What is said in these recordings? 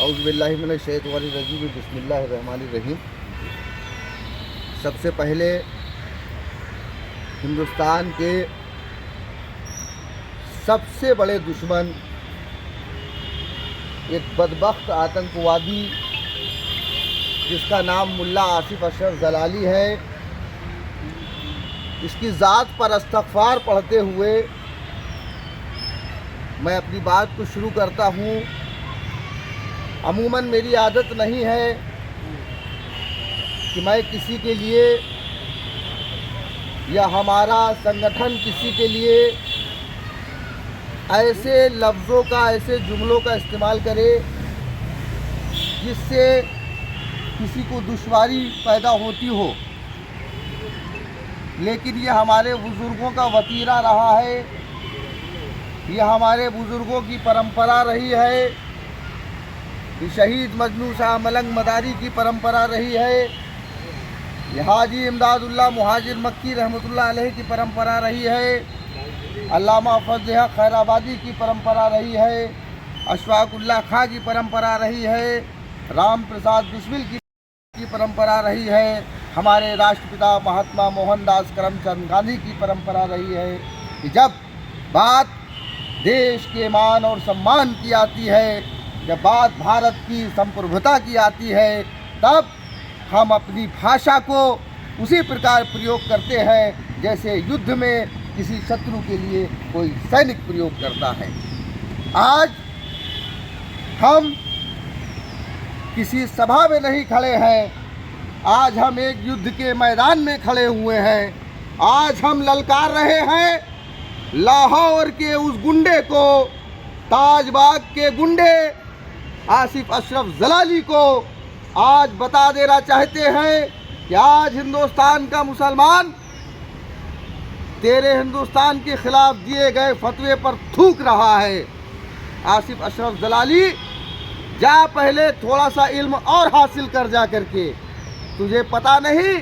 औज़ुबिल्लाहि मिनश्शैतानिर्रजीम बिस्मिल्लाहिर्रहमानिर्रहीम। सबसे पहले हिंदुस्तान के सबसे बड़े दुश्मन एक बदबख्त आतंकवादी जिसका नाम मुल्ला आसिफ अशरफ जलाली है, इसकी ज़ात पर इस्तग़फ़ार पढ़ते हुए मैं अपनी बात को शुरू करता हूँ। अमूमन मेरी आदत नहीं है कि मैं किसी के लिए या हमारा संगठन किसी के लिए ऐसे लफ्ज़ों का, ऐसे जुमलों का इस्तेमाल करे जिससे किसी को दुश्वारी पैदा होती हो, लेकिन ये हमारे बुज़ुर्गों का वतीरा रहा है, ये हमारे बुज़ुर्गों की परंपरा रही है, ये शहीद मजनू शाह मलंग मदारी की परंपरा रही है, ये हाजी इमदादुल्लाह मुहाजिर मक्की रहमतुल्लाह अलैह की परंपरा रही है, अल्लामा फज़ल खैराबादी की परंपरा रही है, अशफाकुल्लाह खां की परंपरा रही है, राम प्रसाद बिस्मिल की परंपरा रही है, हमारे राष्ट्रपिता महात्मा मोहनदास करमचंद गांधी की परंपरा रही है कि जब बात देश के मान और सम्मान की आती है, जब बात भारत की संप्रभुता की आती है, तब हम अपनी भाषा को उसी प्रकार प्रयोग करते हैं जैसे युद्ध में किसी शत्रु के लिए कोई सैनिक प्रयोग करता है। आज हम किसी सभा में नहीं खड़े हैं, आज हम एक युद्ध के मैदान में खड़े हुए हैं। आज हम ललकार रहे हैं लाहौर के उस गुंडे को, ताजबाग के गुंडे आसिफ अशरफ जलाली को। आज बता देना चाहते हैं कि आज हिंदुस्तान का मुसलमान तेरे हिंदुस्तान के खिलाफ दिए गए फतवे पर थूक रहा है। आसिफ अशरफ जलाली, जा पहले थोड़ा सा इल्म और हासिल कर जा करके। तुझे पता नहीं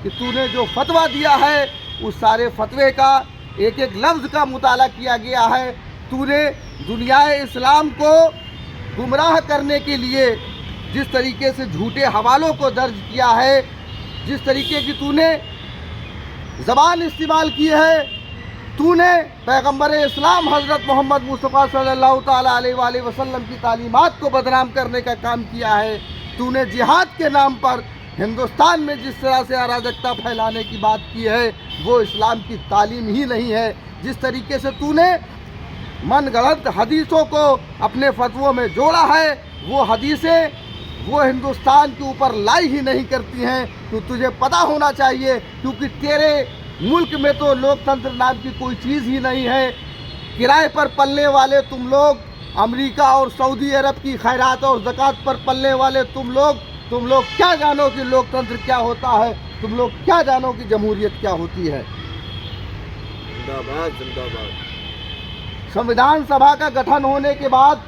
कि तूने जो फतवा दिया है उस सारे फतवे का एक एक लफ्ज़ का मुताला किया गया है। तूने दुनियाए इस्लाम को गुमराह करने के लिए जिस तरीके से झूठे हवालों को दर्ज किया है, जिस तरीके की तूने ज़बान इस्तेमाल की है, तूने पैगंबर इस्लाम हज़रत मोहम्मद मुस्तफ़ा सल्लल्लाहु ताला अलैहि वसल्लम की तालीमात को बदनाम करने का काम किया है। तूने जिहाद के नाम पर हिंदुस्तान में जिस तरह से अराजकता फैलाने की बात की है, वो इस्लाम की तालीम ही नहीं है। जिस तरीके से तूने मनगढ़ंत हदीसों को अपने फतवों में जोड़ा है, वो हदीसें वो हिंदुस्तान के ऊपर लाई ही नहीं करती हैं। तो तुझे पता होना चाहिए, क्योंकि तेरे मुल्क में तो लोकतंत्र नाम की कोई चीज़ ही नहीं है। किराए पर पलने वाले तुम लोग, अमेरिका और सऊदी अरब की खैरात और ज़कात पर पलने वाले तुम लोग क्या जानो कि लोकतंत्र क्या होता है, तुम लोग क्या जानो कि जमहूरियत क्या होती है। जिंदाबाद जिंदाबाद। संविधान सभा का गठन होने के बाद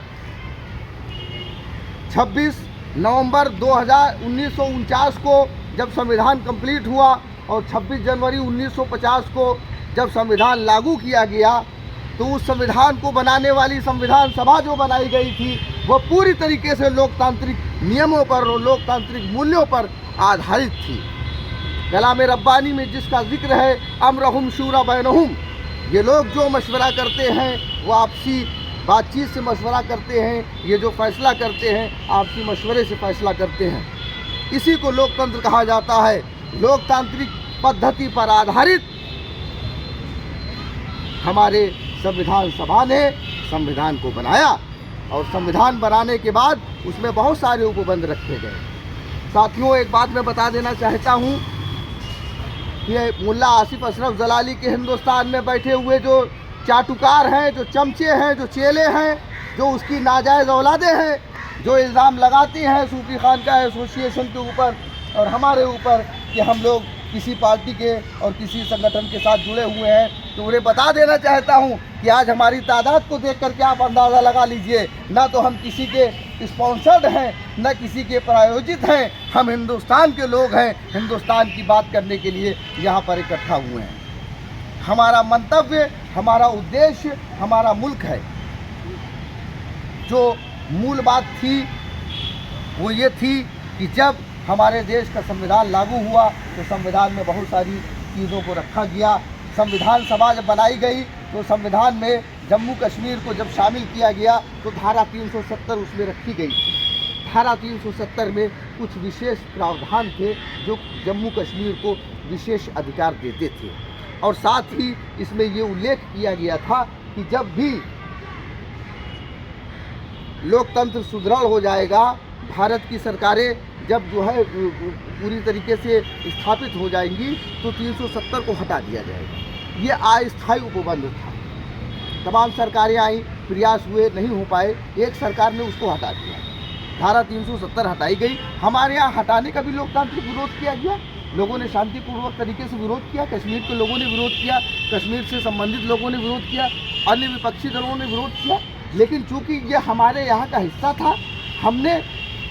26 नवंबर 1949 को जब संविधान कंप्लीट हुआ और 26 जनवरी 1950 को जब संविधान लागू किया गया, तो उस संविधान को बनाने वाली संविधान सभा जो बनाई गई थी वो पूरी तरीके से लोकतांत्रिक नियमों पर और लोकतांत्रिक मूल्यों पर आधारित थी। कलाम रब्बानी में जिसका जिक्र है, अमरहुम शूरा बैनहुम, ये लोग जो मशवरा करते हैं वो आपसी बातचीत से मशवरा करते हैं, ये जो फैसला करते हैं आपसी मशवरे से फैसला करते हैं। इसी को लोकतंत्र कहा जाता है। लोकतांत्रिक पद्धति पर आधारित हमारे संविधान सभा ने संविधान को बनाया और संविधान बनाने के बाद उसमें बहुत सारे उपबंध रखे गए। साथियों, एक बात मैं बता देना चाहता हूँ कि मुल्ला आसिफ अशरफ जलाली के हिंदुस्तान में बैठे हुए जो चाटुकार हैं, जो चमचे हैं, जो चेले हैं, जो उसकी नाजायज़ औलादे हैं, जो इल्ज़ाम लगाती हैं सूफी खान का एसोसिएशन के ऊपर और हमारे ऊपर कि हम लोग किसी पार्टी के और किसी संगठन के साथ जुड़े हुए हैं, तो उन्हें बता देना चाहता हूं कि आज हमारी तादाद को देख करके आप अंदाज़ा लगा लीजिए, ना तो हम किसी के स्पॉन्सर्ड हैं, न किसी के प्रायोजित हैं। हम हिंदुस्तान के लोग हैं, हिंदुस्तान की बात करने के लिए यहाँ पर इकट्ठा हुए हैं। हमारा मंतव्य, हमारा उद्देश्य हमारा मुल्क है। जो मूल बात थी वो ये थी कि जब हमारे देश का संविधान लागू हुआ तो संविधान में बहुत सारी चीज़ों को रखा गया। संविधान सभा जब बनाई गई तो संविधान में जम्मू कश्मीर को जब शामिल किया गया तो धारा 370 उसमें रखी गई थी। धारा 370 में कुछ विशेष प्रावधान थे जो जम्मू कश्मीर को विशेष अधिकार देते थे, और साथ ही इसमें ये उल्लेख किया गया था कि जब भी लोकतंत्र सुदृढ़ हो जाएगा, भारत की सरकारें जब जो है पूरी तरीके से स्थापित हो जाएंगी तो 370 को हटा दिया जाएगा। ये अस्थायी उपबंध था। तमाम सरकारें आई, प्रयास हुए, नहीं हो पाए, एक सरकार ने उसको हटा दिया। धारा 370 हटाई गई। हमारे यहाँ हटाने का भी लोकतांत्रिक विरोध किया गया। लोगों ने शांतिपूर्वक तरीके से विरोध किया, कश्मीर के लोगों ने विरोध किया, कश्मीर से संबंधित लोगों ने विरोध किया, अन्य विपक्षी दलों ने विरोध किया। लेकिन चूंकि ये हमारे यहाँ का हिस्सा था, हमने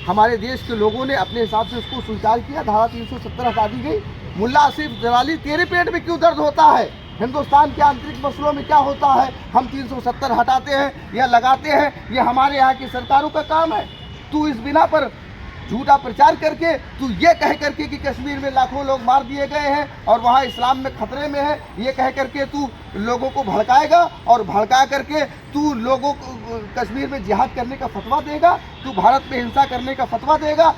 हमारे देश के लोगों ने अपने हिसाब से उसको स्वीकार किया। धारा 370 हटा दी गई। मुल्ला आसिफ जलाली, तेरे पेट में क्यों दर्द होता है? हिंदुस्तान के आंतरिक मसलों में क्या होता है? हम 370 हटाते हैं या लगाते हैं, ये हमारे यहाँ की सरकारों का काम है। तू इस बिना पर झूठा प्रचार करके, तू ये कह करके कि कश्मीर में लाखों लोग मार दिए गए हैं और वहाँ इस्लाम में खतरे में है, ये कह करके तू लोगों को भड़काएगा और भड़का करके तू लोगों को कश्मीर में जिहाद करने का फतवा देगा, तू भारत में हिंसा करने का फतवा देगा।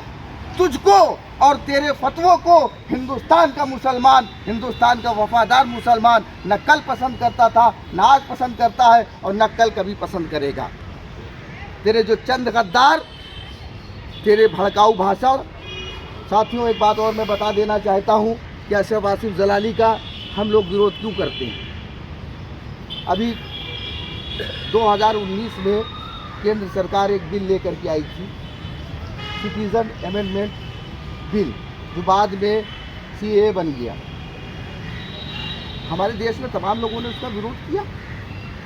तुझको और तेरे फतवों को हिंदुस्तान का मुसलमान, हिंदुस्तान का वफादार मुसलमान न कल पसंद करता था, न आज पसंद करता है और न कल कभी पसंद करेगा। तेरे जो चंद गद्दार, तेरे भड़काऊ भाषण। साथियों, एक बात और मैं बता देना चाहता हूँ कि अशरफ आसिफ जलाली का हम लोग विरोध क्यों करते हैं। अभी 2019 में केंद्र सरकार एक बिल लेकर के आई थी, सिटीजन अमेंडमेंट बिल, जो बाद में CAA बन गया। हमारे देश में तमाम लोगों ने उसका विरोध किया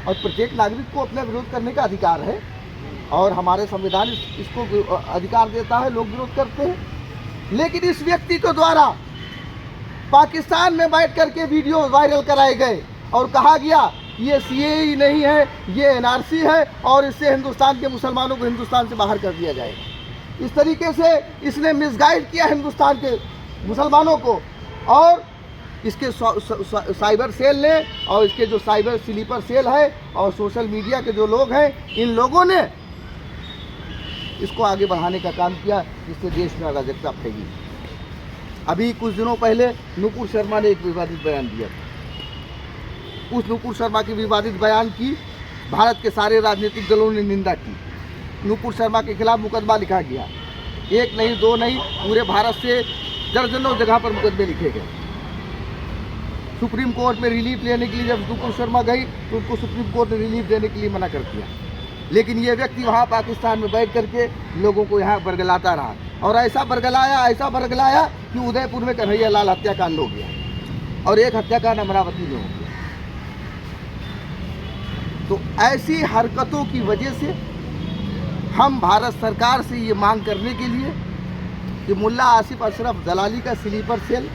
और प्रत्येक नागरिक को अपना विरोध करने का अधिकार है और हमारे संविधान इसको अधिकार देता है। लोग विरोध करते हैं, लेकिन इस व्यक्ति के द्वारा पाकिस्तान में बैठ करके वीडियो वायरल कराए गए और कहा गया ये CAA ही नहीं है, ये NRC है और इससे हिंदुस्तान के मुसलमानों को हिंदुस्तान से बाहर कर दिया जाएगा। इस तरीके से इसने मिसगाइड किया हिंदुस्तान के मुसलमानों को, और इसके साइबर सेल ने और इसके जो साइबर स्लीपर सेल है और सोशल मीडिया के जो लोग हैं, इन लोगों ने इसको आगे बढ़ाने का काम किया, जिससे देश में अराजकता फैली। अभी कुछ दिनों पहले नुपुर शर्मा ने एक विवादित बयान दिया था। उस नुपुर शर्मा के विवादित बयान की भारत के सारे राजनीतिक दलों ने निंदा की। नुपुर शर्मा के खिलाफ मुकदमा लिखा गया। एक नहीं, दो नहीं, पूरे भारत से दर्जनों जगह पर मुकदमे लिखे गए। सुप्रीम कोर्ट में रिलीफ लेने के लिए जब नुपुर शर्मा गई तो उनको सुप्रीम कोर्ट ने रिलीफ देने के लिए मना कर दिया। लेकिन ये व्यक्ति वहाँ पाकिस्तान में बैठ करके लोगों को यहाँ बरगलाता रहा और ऐसा बरगलाया कि उदयपुर में कन्हैया लाल हत्याकांड हो गया और एक हत्याकांड अमरावती में हो गया। तो ऐसी हरकतों की वजह से हम भारत सरकार से ये मांग करने के लिए कि मुल्ला आसिफ अशरफ जलाली का स्लीपर सेल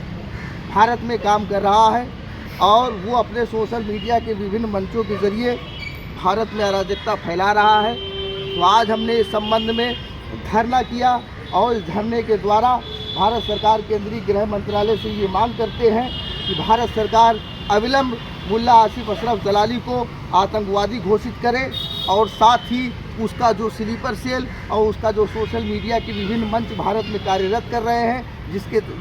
भारत में काम कर रहा है और वो अपने सोशल मीडिया के विभिन्न मंचों के जरिए भारत में अराजकता फैला रहा है। तो आज हमने इस संबंध में धरना किया और इस धरने के द्वारा भारत सरकार केंद्रीय गृह मंत्रालय से ये मांग करते हैं कि भारत सरकार अविलंब मुल्ला आसिफ अशरफ जलाली को आतंकवादी घोषित करे और साथ ही उसका जो स्लीपर सेल और उसका जो सोशल मीडिया के विभिन्न मंच भारत में कार्यरत कर रहे हैं,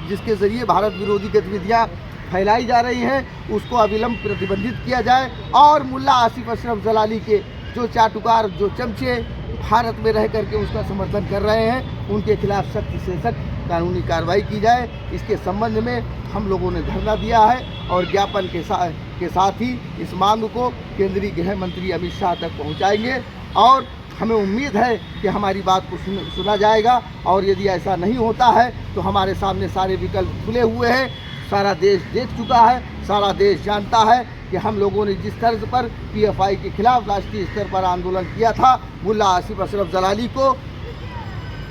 जिसके ज़रिए भारत विरोधी गतिविधियाँ फैलाई जा रही हैं, उसको अविलंब प्रतिबंधित किया जाए और मुल्ला आसिफ अशरफ जलाली के जो चाटुकार, जो चमचे भारत में रह करके उसका समर्थन कर रहे हैं, उनके खिलाफ सख्त से सख्त कानूनी कार्रवाई की जाए। इसके संबंध में हम लोगों ने धरना दिया है और ज्ञापन के साथ ही इस मांग को केंद्रीय गृह मंत्री अमित शाह तक पहुंचाएंगे और हमें उम्मीद है कि हमारी बात को सुना जाएगा। और यदि ऐसा नहीं होता है तो हमारे सामने सारे विकल्प खुले हुए हैं। सारा देश देख चुका है, सारा देश जानता है कि हम लोगों ने जिस तर्ज पर PFI के खिलाफ राष्ट्रीय स्तर पर आंदोलन किया था, मुल्ला आसिफ अशरफ जलाली को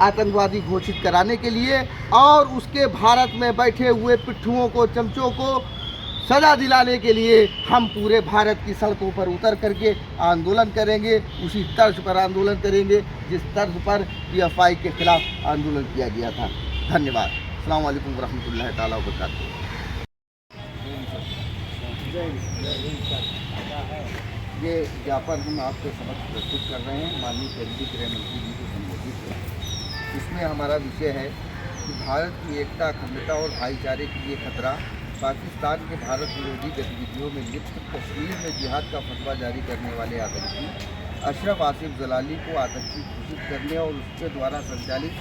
आतंकवादी घोषित कराने के लिए और उसके भारत में बैठे हुए पिट्ठुओं को, चमचों को सजा दिलाने के लिए हम पूरे भारत की सड़कों पर उतर करके आंदोलन करेंगे। उसी तर्ज पर आंदोलन करेंगे जिस तर्ज पर PFI के खिलाफ आंदोलन किया गया था। धन्यवाद। अस्सलाम वालेकुम रहमतुल्लाहि ताला व बरकातहू। ये ज्ञापन हम आपके समक्ष प्रस्तुत कर रहे हैं माननीय केंद्रीय गृह मंत्री जी को संबोधित है। इसमें हमारा विषय है कि भारत की एकता, अखंडता और भाईचारे के लिए खतरा। पाकिस्तान के भारत विरोधी गतिविधियों में लिप्त कश्मीर में जिहाद का फतवा जारी करने वाले आतंकी अशरफ आसिफ जलाली को आतंकी घोषित करने और उसके द्वारा संचालित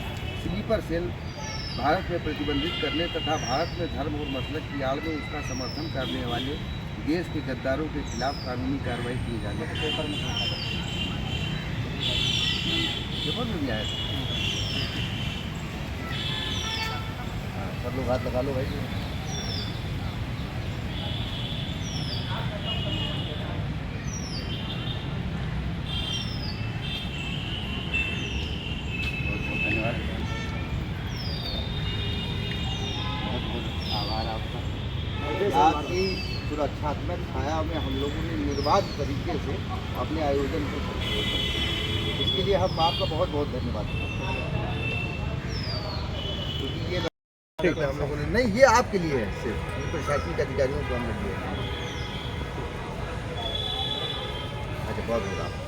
स्लीपर सेल भारत में प्रतिबंधित करने तथा भारत में धर्म और मसलक की आड़ में उसका समर्थन करने वाले देश के गद्दारों के खिलाफ कानूनी कार्रवाई की जाने के पेपर में भी आया था। सब लोग हाथ लगा लो भाई। बहुत बहुत धन्यवाद, बहुत बहुत आभार आपका। आपकी सुरक्षात्मक छाया में हम लोगों ने निर्बाध तरीके से अपने आयोजन को संपन्न किया। इसके लिए हम आपका बहुत बहुत धन्यवाद करते हैं। क्योंकि ये हम लोगों ने नहीं, ये आपके लिए है, सिर्फ प्रशासनिक अधिकारियों को हमने दिया। अच्छा, बहुत बहुत